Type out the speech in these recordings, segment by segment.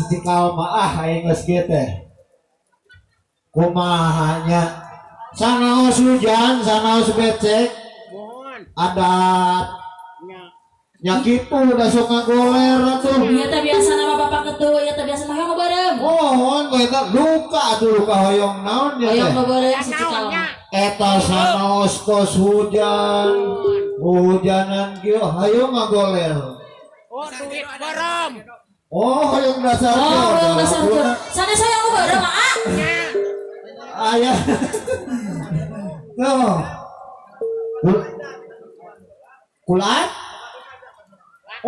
Cikal maah aing geus kieu teh. Kumahanya sanaos hujan, sanaos becek. Mohon. Adat. Nya kitu da sok ngagoler atuh. Ieu teh biasa nama Bapak Ketua, ieu teh biasa mah hoyong bareng. Mohon ku eta luka atuh luka hoyong naon ya teh. Hoyong bareng si Cikal. Eta sanaos tos hujan. Hujanan kieu hayu ngagoler. Oh, duit barem. Oh, hoyong dasar. Oh, hoyong dasar. Sana saya aku bareng, ah. Ayah. Tuh. Kulat?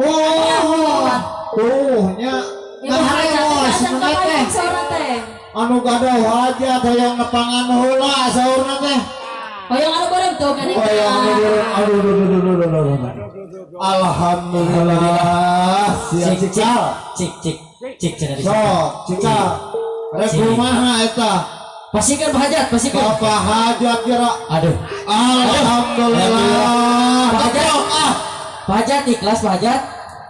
Oh, tuh nya. Ngahareos nu teh. anu gadah hajat hoyong nepangan heula saurna teh. Hoyong anu bareng tuh kan Aduh. Alhamdulillah. Cik cenah di Sok, cika. Rek kumaha eta? Pasikeun hajat, pasikeun. Apa hajat kira? Aduh. Alhamdulillah. Hajat ikhlas hajat.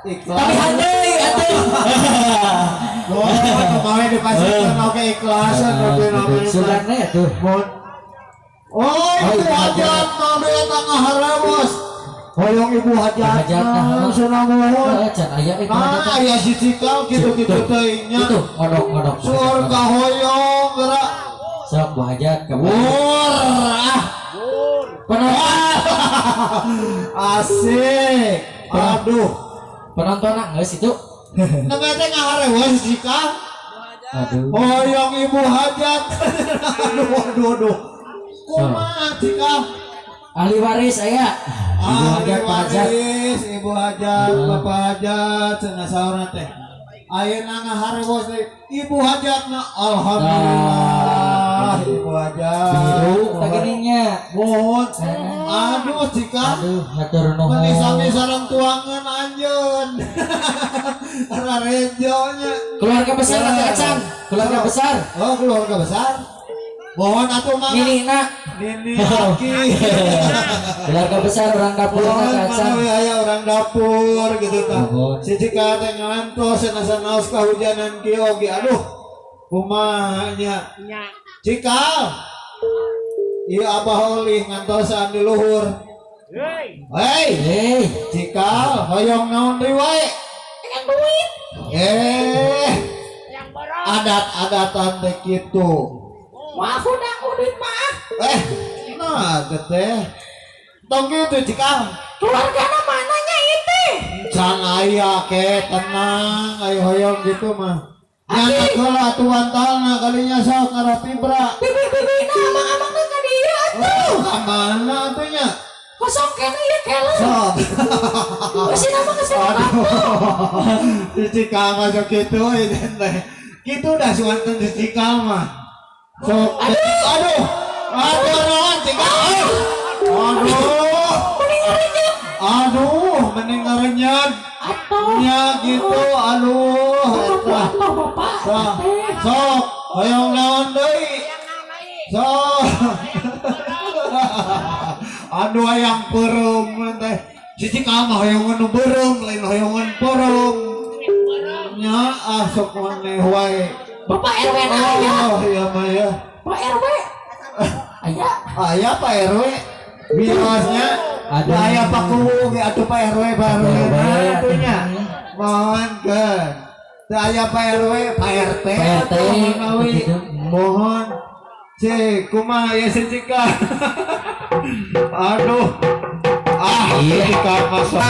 Ikhlas. Tapi handai atuh. Kemarin dipasangkan oke ikhlasan Sudarna atuh. Oh itu hajat mobil tengah haramos. Hoyong ibu hajat. Sunah mohon. Can aya ieu Nah aya si cikal gitu-gitu teh nya. Itu ngodok. Surga hoyong gerak. Sok bu hajat ka Asik. Aduh. penontonan geus itu. Namanya teh ngaharewas si cikal. Aduh. Hoyong ibu hajat. Aduh. Kumaha cikal? Ahli waris aya. Ibu hajat Pak hajat. Ibu hajat, bapak hajat, cenah saurna teh. Ayeuna ngaharewas teh ibu hajatna alhamdulillah ibu hajat. Biru tagininya. Mohon. Aduh cikal. Aduh, hatur nuhun. Meni sami sareng tuangan anjeun. Rarejonya. Keluarga besar Kang Acan. Keluarga besar. Oh, keluarga besar. Mohon atuh mah. Nini Aki. keluarga besar orang dapur Kang Mohon Acan. manawi aya orang dapur gitu kan. Mohon. Si Cika teh ngantos sana-sanaos kahujanan kieu oge. Aduh. Kumaha nya? Nya. Cika. Ieu Abah Oli ngantosan di luhur. Hei. Hei, Hei, Cika, hoyong naon deui wae? Yang duit. Yang barang. Adat-adatan teh kitu. Wah, udah duit mah. Nah, teh. Tong kitu Cika. Keluargana mananya itu? Can aya ke tenang, ayo hoyong gitu mah. Yang kalah tuan talna kalinya sok ngarapi bra. Bibi-bibina amang-amang ka dieu atuh. Kamana atuh nya? Kosong kene ieu kele. Sok. Bisi nama ka sana. Cika mah sok kitu teh. Kitu dah suanten Cika mah. Sok. Aduh. Naon Cika? Aduh, mending ngarenyet. Nya gitu, aduh. Sok, hoyong naon deui? Sok. Aduh ayang peureum teh. Cici ka mah hoyongan nu beureum lain hoyongan peureum. Nya sok maneh wae. Bapak RW aya. Oh, iya mah ya. Pak RW. Aya. Aya Pak RW. Biosnya Ada. aya Pak Kuwu ge atuh Pak RW baru atunya. Mohon ke. Teu aya Pak RW, Pak RT. PRT, begitu. Mohon. Cek kumaha ya si Cika. Aduh. Iya. Cika masuk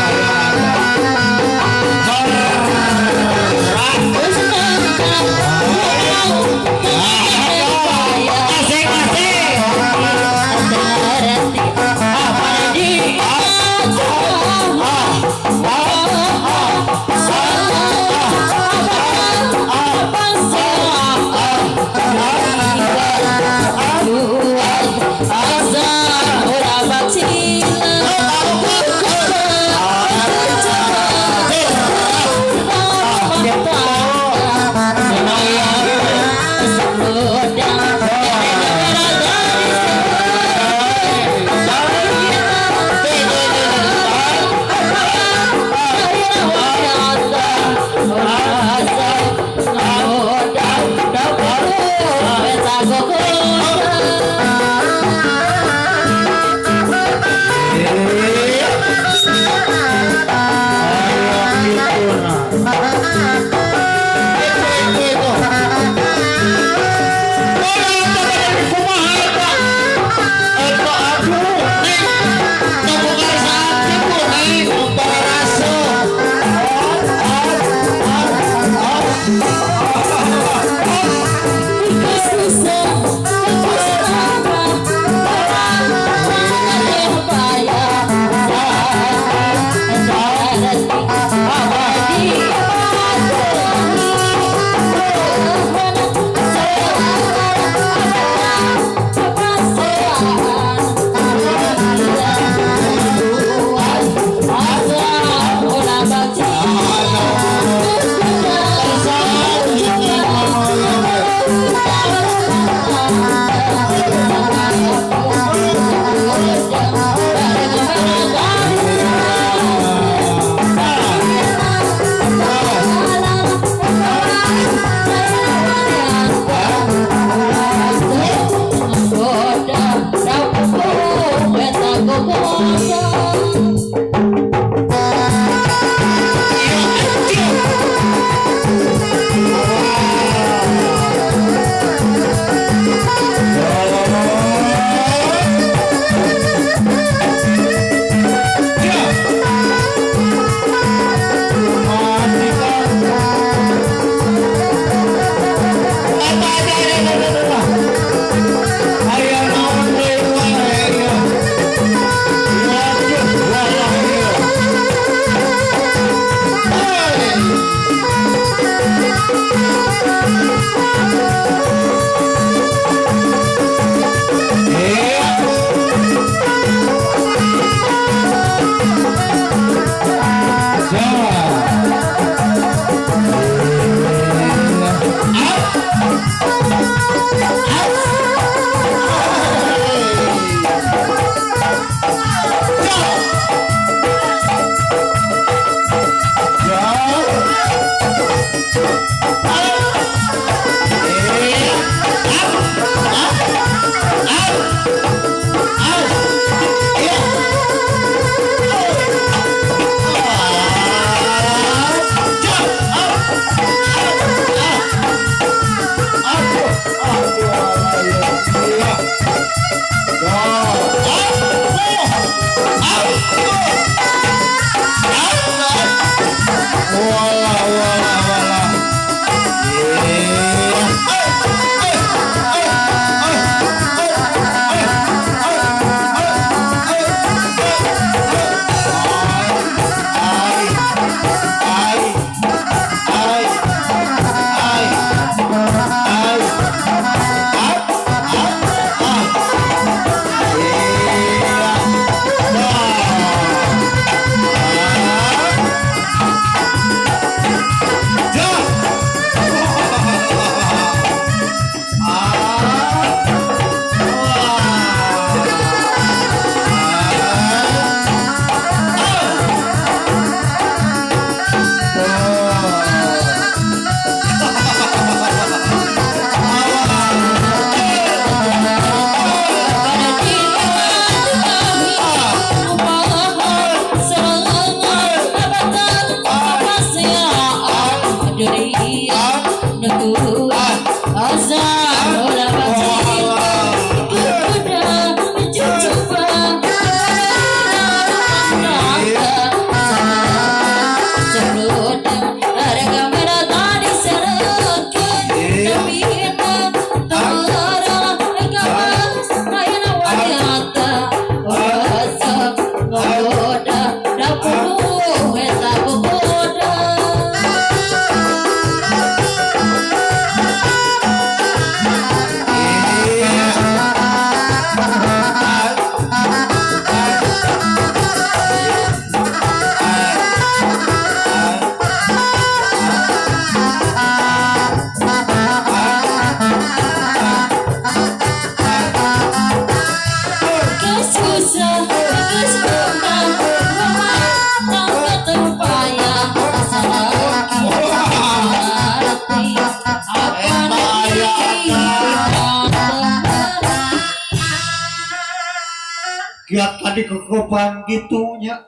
Kiat tadi kekopan gitunya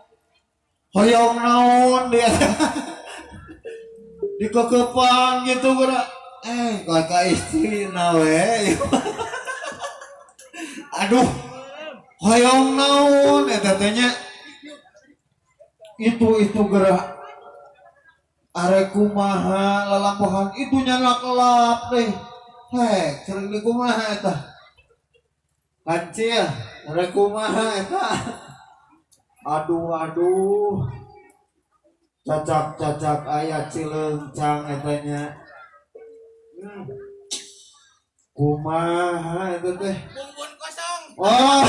hoyong naon dia di kekopan gitu gerak kakak istri nawe aduh hoyong naon katanya itu gerak arek kumaha lalampohan itu nyala kelap deh sering di kumaha eta kancil arek kumaha eta aduh cacak aya cileungcang etanya kumaha eta teh Bumbun kosong. oh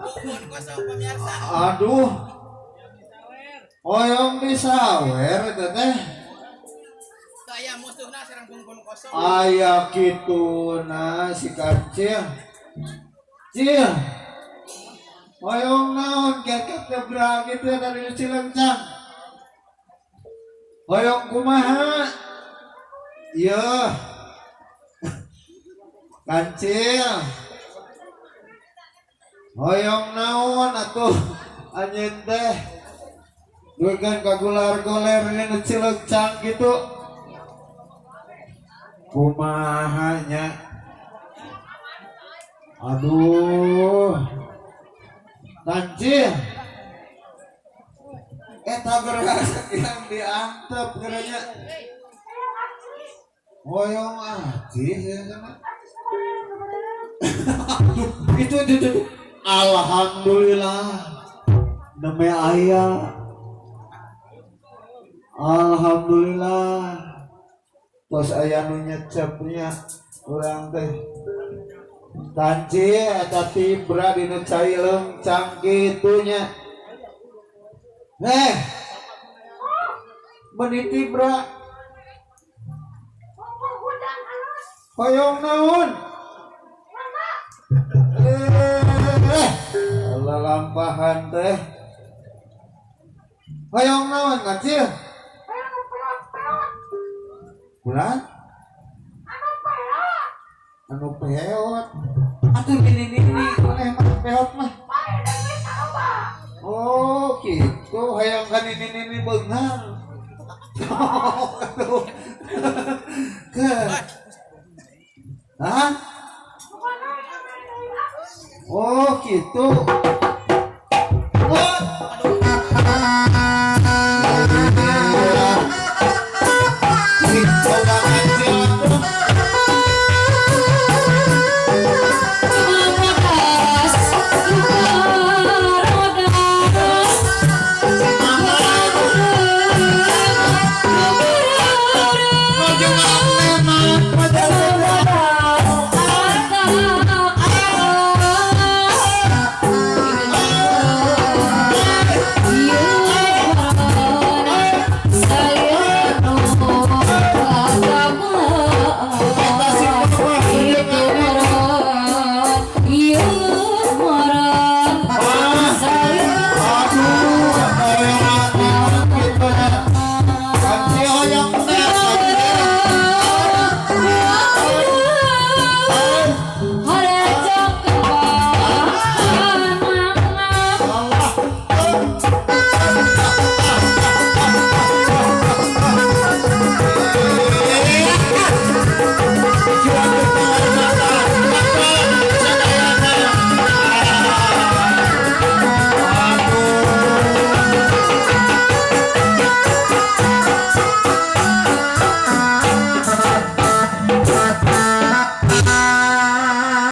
Bumbun kosong pemirsa. aduh hoyong disawer eta teh Saya musuhna serang bumbun kosong. aya kituna si kancil cil hoyong naon keket tebra gitu dari cileungcang hoyong kumaha iya kancil Hoyong naon atuh anjeun teh. Duegan kagular-goler ini cilecang gitu. Kumahanya. Aduh. Tancil. Eta berasa yang diantep geranya. Hoyong aji ya sama. Itu. Alhamdulillah. Neme ayah. Alhamdulillah. Tos aya nu nyecepnya urang teh. Tanci eta tibra dinu cai leungcang kitunya. Benih tibra. Hoyong naon? Allah lampahan teh. Hoyong naon kecil? Bulan? Anu peot. Atuh ini mana emang peot mah? Oh gitu, hayang kan ini beunghang. Ke. Hah? Oh gitu.